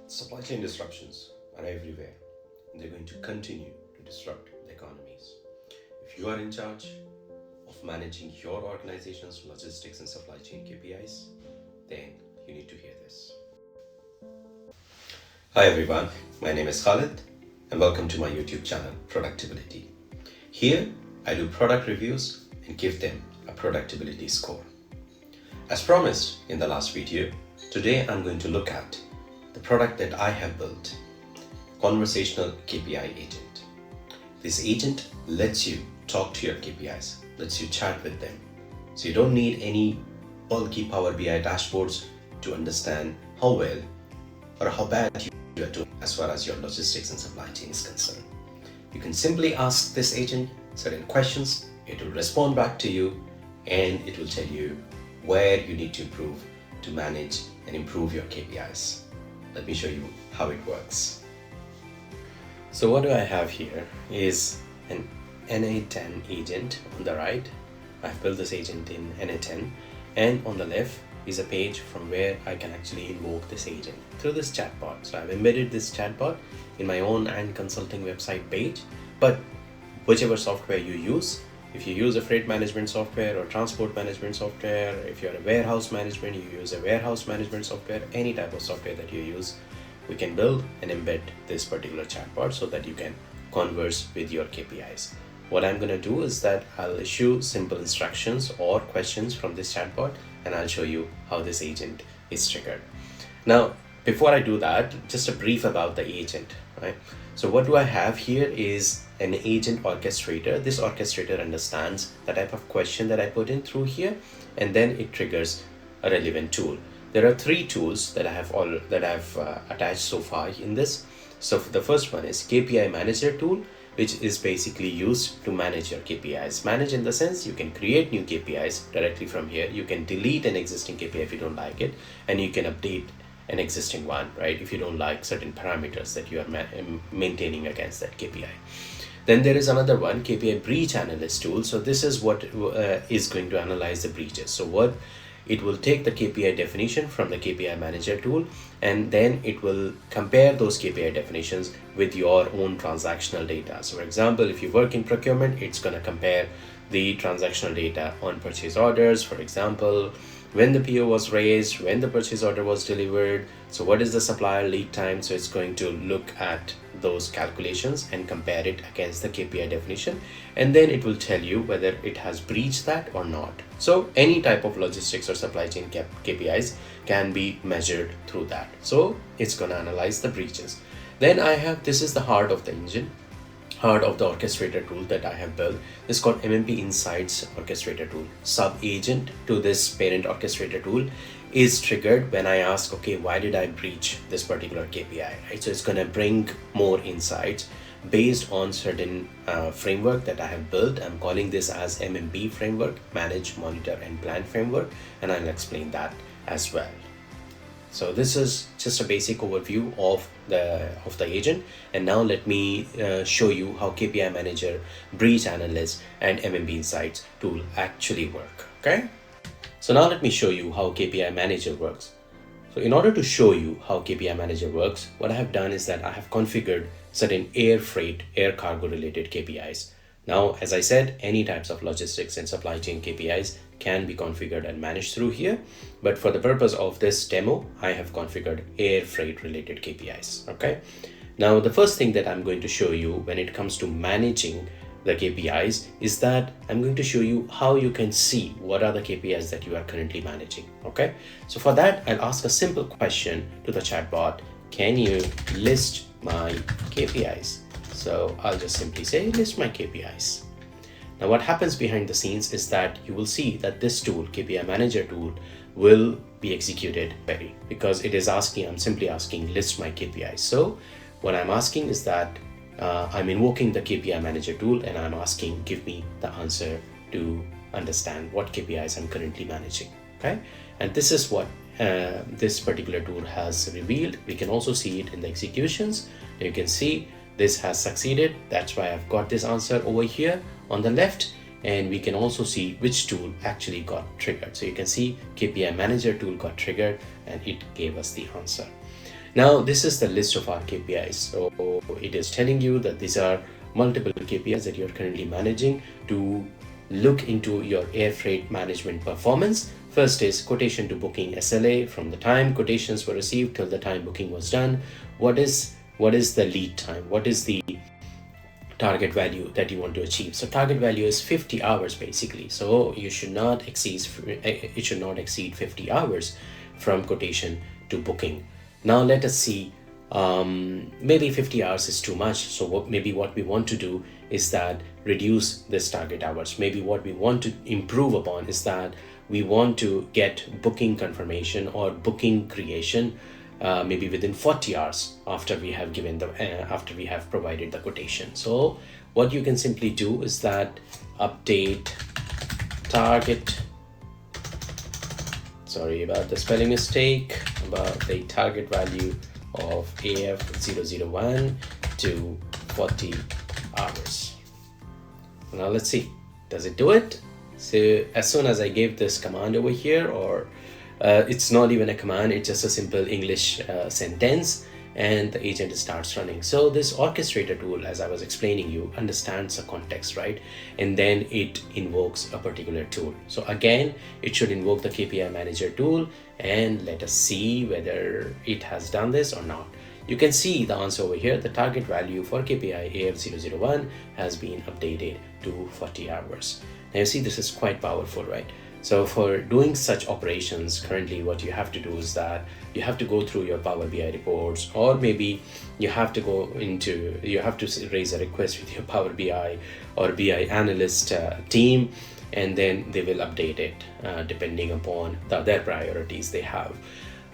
Supply chain disruptions are everywhere, and they're going to continue to disrupt the economies. If you are in charge of managing your organization's logistics and supply chain KPIs, then you need to hear this. Hi everyone, my name is Khalid, and welcome to my YouTube channel, Productability. Here, I do product reviews and give them a productability score. As promised in the last video, today I'm going to look at the product that I have built, Conversational KPI Agent. This agent lets you talk to your KPIs, lets you chat with them. So you don't need any bulky Power BI dashboards to understand how well or how bad you are doing as far as your logistics and supply chain is concerned. You can simply ask this agent certain questions, it will respond back to you, and it will tell you where you need to improve to manage and improve your KPIs. Let me show you how it works. So what do I have here is an NA10 agent on the right. I've built this agent in NA10, and on the left is a page from where I can actually invoke this agent through this chatbot. So I've embedded this chatbot in my own and consulting website page, but whichever software you use, if you use a freight management software or transport management software, if you're a warehouse management, you use a warehouse management software, any type of software that you use, we can build and embed this particular chatbot so that you can converse with your KPIs. What I'm going to do is that I'll issue simple instructions or questions from this chatbot, and I'll show you how this agent is triggered. Now, before I do that, just a brief about the agent, right? So what do I have here is an agent orchestrator. This orchestrator understands the type of question that I put in through here, and then it triggers a relevant tool. There are three tools that I've attached so far in this. So the first one is KPI Manager tool, which is basically used to manage your KPIs. Manage in the sense you can create new KPIs directly from here. You can delete an existing KPI if you don't like it, and you can update an existing one, right? If you don't like certain parameters that you are maintaining against that KPI. Then there is another one, KPI Breach Analyst tool. So this is what is going to analyze the breaches. So what it will take the KPI definition from the KPI Manager tool, and then it will compare those KPI definitions with your own transactional data. So for example, if you work in procurement, it's going to compare the transactional data on purchase orders, for example, when the PO was raised, when the purchase order was delivered, so what is the supplier lead time. So it's going to look at those calculations and compare it against the KPI definition, and then it will tell you whether it has breached that or not. So any type of logistics or supply chain KPIs can be measured through that. So it's going to analyze the breaches. Then this is the heart of the engine, heart of the orchestrator tool that I have built. It's called MMP Insights Orchestrator tool. Sub-agent to this parent orchestrator tool is triggered when I ask, okay, why did I breach this particular KPI, right? So it's going to bring more insights based on certain framework that I have built. I'm calling this as MMP framework, Manage, Monitor, and Plan framework, and I'll explain that as well. So this is just a basic overview of the agent, and now let me show you how KPI Manager, Breach Analyst, and MMP Insights tool actually work. Okay, so now let me show you how KPI Manager works. So in order to show you how KPI Manager works, what I have done is that I have configured certain air freight, air cargo related KPIs. Now, as I said, any types of logistics and supply chain KPIs can be configured and managed through here. But for the purpose of this demo, I have configured air freight related KPIs. Okay. Now, the first thing that I'm going to show you when it comes to managing the KPIs is that I'm going to show you how you can see what are the KPIs that you are currently managing. Okay. So for that, I'll ask a simple question to the chatbot. Can you list my KPIs? So I'll just simply say list my KPIs. Now what happens behind the scenes is that you will see that this tool, KPI Manager tool, will be executed because it is asking, I'm simply asking list my KPIs. So what I'm asking is that I'm invoking the KPI Manager tool, and I'm asking give me the answer to understand what KPIs I'm currently managing. Okay, and this is what this particular tool has revealed. We can also see it in the executions. You can see this has succeeded. That's why I've got this answer over here on the left, and we can also see which tool actually got triggered. So you can see KPI Manager tool got triggered and it gave us the answer. Now, this is the list of our KPIs. So it is telling you that these are multiple KPIs that you're currently managing to look into your air freight management performance. First is quotation to booking SLA, from the time quotations were received till the time booking was done. What is the lead time? What is the target value that you want to achieve? So target value is 50 hours basically. So it should not exceed 50 hours from quotation to booking. Now let us see, maybe 50 hours is too much. So maybe what we want to do is that reduce this target hours. Maybe what we want to improve upon is that we want to get booking confirmation or booking creation maybe within 40 hours after we have provided the quotation. So what you can simply do is that update target, sorry about the spelling mistake, about the target value of AF001 to 40 hours. Now let's see, does it do it? So as soon as I gave this command over here, or it's not even a command, it's just a simple English sentence, and the agent starts running. So this orchestrator tool, as I was explaining you, understands the context, right? And then it invokes a particular tool. So again, it should invoke the KPI manager tool, and let us see whether it has done this or not. You can see the answer over here. The target value for KPI AF001 has been updated to 40 hours. Now you see, this is quite powerful, right? So for doing such operations, currently what you have to do is that you have to go through your Power BI reports, or maybe you have to raise a request with your Power BI or BI analyst team, and then they will update it depending upon their priorities they have.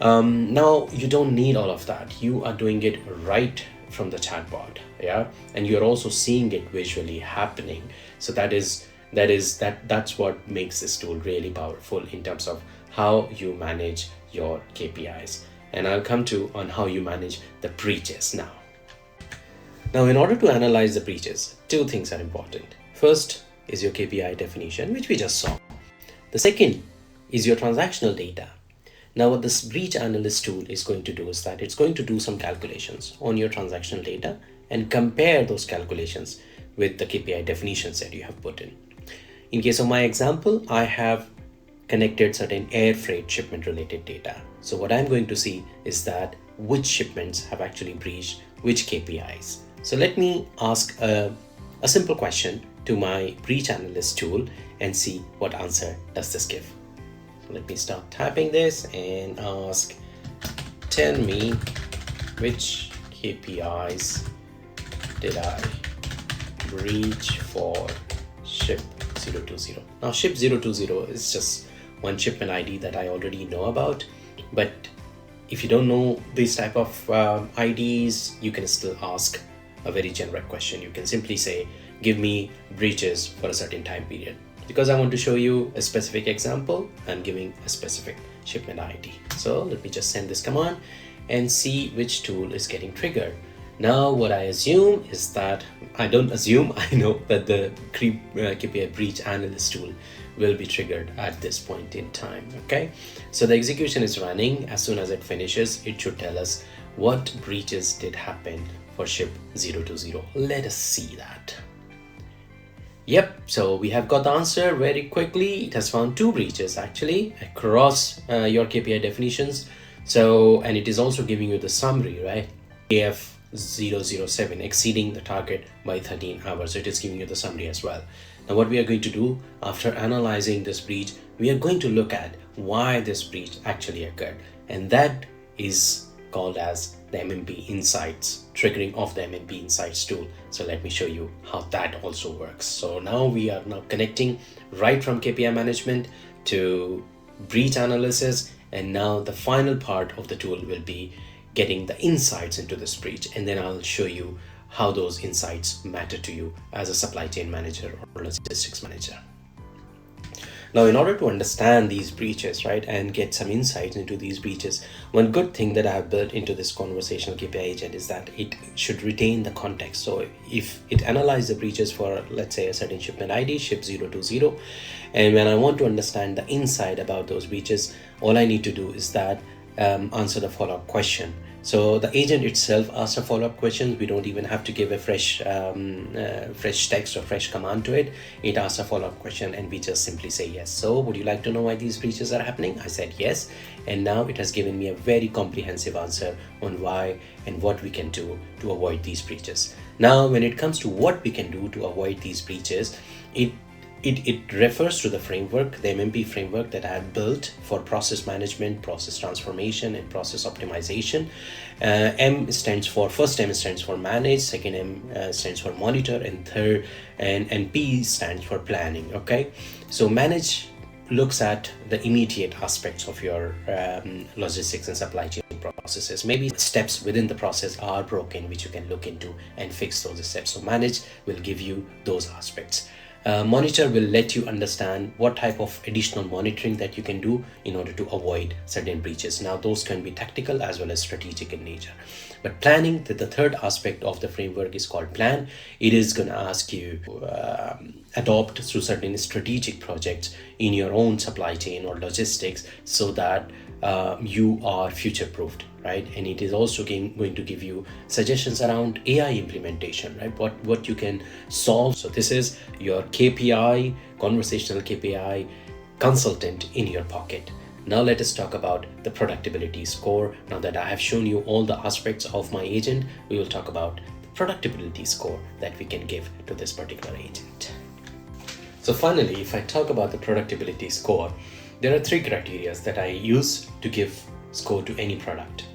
Now you don't need all of that. You are doing it right from the chatbot, yeah, and you're also seeing it visually happening. So that's what makes this tool really powerful in terms of how you manage your KPIs. And I'll come to on how you manage the breaches now. Now, in order to analyze the breaches, two things are important. First is your KPI definition, which we just saw. The second is your transactional data. Now, what this breach analyst tool is going to do is that it's going to do some calculations on your transactional data and compare those calculations with the KPI definitions that you have put in. In case of my example, I have connected certain air freight shipment related data. So what I'm going to see is that which shipments have actually breached which KPIs. So let me ask a simple question to my breach analyst tool and see what answer does this give. So let me start typing this and ask, tell me which KPIs did I breach for ship 020. Now ship 020 is just one shipment ID that I already know about, but if you don't know these type of IDs, you can still ask a very generic question. You can simply say, give me breaches for a certain time period. Because I want to show you a specific example, I'm giving a specific shipment ID. So let me just send this command and see which tool is getting triggered. Now what I assume is that, I don't assume, I know that the KPI breach analyst tool will be triggered at this point in time, okay? So the execution is running. As soon as it finishes, it should tell us what breaches did happen for ship 020. Let us see that. Yep, so we have got the answer very quickly. It has found two breaches actually across your KPI definitions. So, and it is also giving you the summary, right? AF007 exceeding the target by 13 hours. So it is giving you the summary as well. Now what we are going to do after analyzing this breach, we are going to look at why this breach actually occurred. And that is called as the MMP Insights, triggering of the MMP Insights tool. So let me show you how that also works. So now we are connecting right from KPI management to breach analysis. And now the final part of the tool will be getting the insights into this breach. And then I'll show you how those insights matter to you as a supply chain manager or logistics manager. Now, in order to understand these breaches, right, and get some insights into these breaches, one good thing that I have built into this conversational KPI agent is that it should retain the context. So if it analyzes the breaches for, let's say, a certain shipment ID, ship 020, and when I want to understand the insight about those breaches, all I need to do is that answer the follow-up question. So the agent itself asks a follow-up question. We don't even have to give a fresh text or fresh command to it. It asks a follow-up question and we just simply say yes. So would you like to know why these breaches are happening? I said yes, and now it has given me a very comprehensive answer on why and what we can do to avoid these breaches. Now when it comes to what we can do to avoid these breaches, it refers to the framework, the MMP framework that I have built for process management, process transformation, and process optimization. First M stands for manage, second M stands for monitor, and third and P stands for planning. Okay, so manage looks at the immediate aspects of your logistics and supply chain processes. Maybe steps within the process are broken, which you can look into and fix those steps. So manage will give you those aspects. Monitor will let you understand what type of additional monitoring that you can do in order to avoid certain breaches. Now those can be tactical as well as strategic in nature. But planning, the third aspect of the framework is called plan. It is going to ask you adopt through certain strategic projects in your own supply chain or logistics so that you are future proofed, right? And it is also going to give you suggestions around AI implementation, right? What you can solve. So this is your KPI, conversational KPI consultant in your pocket. Now let us talk about the productability score. Now that I have shown you all the aspects of my agent, we will talk about the productability score that we can give to this particular agent. So finally, if I talk about the productability score, there are three criteria that I use to give score to any product.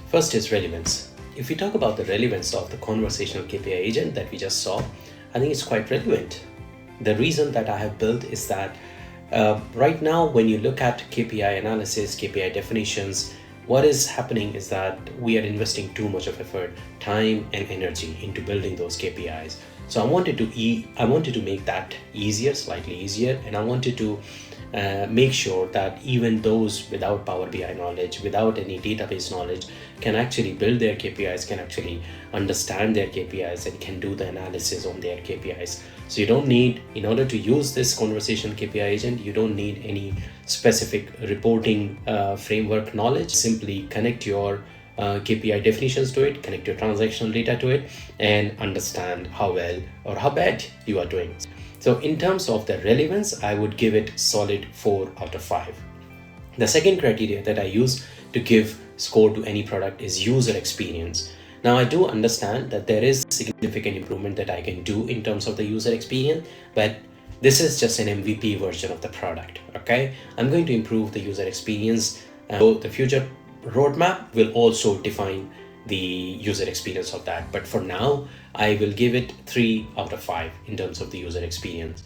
First is relevance. If we talk about the relevance of the conversational KPI agent that we just saw, I think it's quite relevant. The reason that I have built is that right now, when you look at KPI analysis, KPI definitions, what is happening is that we are investing too much of effort, time, and energy into building those KPIs. So I wanted to make that easier, slightly easier, and I wanted to make sure that even those without Power BI knowledge, without any database knowledge, can actually build their KPIs, can actually understand their KPIs, and can do the analysis on their KPIs. So you don't need, in order to use this conversational KPI agent, you don't need any specific reporting framework knowledge. Simply connect your KPI definitions to it, connect your transactional data to it, and understand how well or how bad you are doing. So in terms of the relevance, I would give it solid 4 out of 5. The second criteria that I use to give score to any product is user experience. Now I do understand that there is significant improvement that I can do in terms of the user experience, but this is just an MVP version of the product. Okay, I'm going to improve the user experience. So the future roadmap will also define the user experience of that, but for now I will give it 3 out of 5 in terms of the user experience.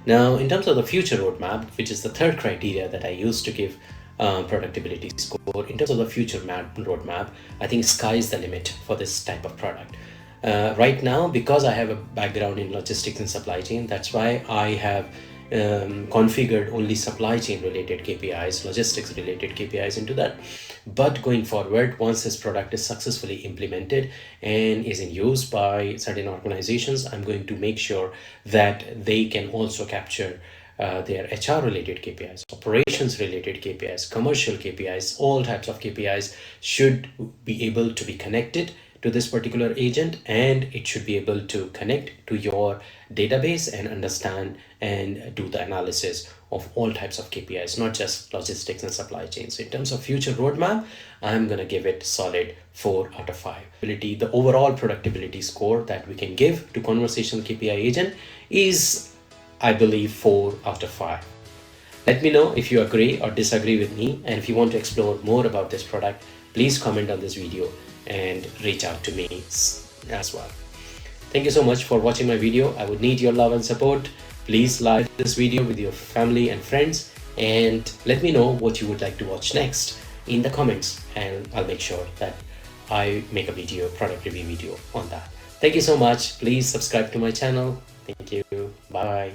Now in terms of the future roadmap, which is the third criteria that I use to give productability score, in terms of the future roadmap, I think sky is the limit for this type of product. Right now, because I have a background in logistics and supply chain, that's why I have configured only supply chain related KPIs, logistics related KPIs into that. But going forward, once this product is successfully implemented and is in use by certain organizations, I'm going to make sure that they can also capture their HR related KPIs, operations related KPIs, commercial KPIs, all types of KPIs should be able to be connected to this particular agent, and it should be able to connect to your database and understand and do the analysis of all types of KPIs, not just logistics and supply chain. So in terms of future roadmap, I'm going to give it solid 4 out of 5. The overall productability score that we can give to conversational KPI agent is, I believe, 4 out of 5. Let me know if you agree or disagree with me, and if you want to explore more about this product, please comment on this video and reach out to me as well. Thank you so much for watching my video. I would need your love and support. Please like this video with your family and friends, and let me know what you would like to watch next in the comments, and I'll make sure that I make a product review video on that. Thank you so much. Please subscribe to my channel. Thank you. Bye.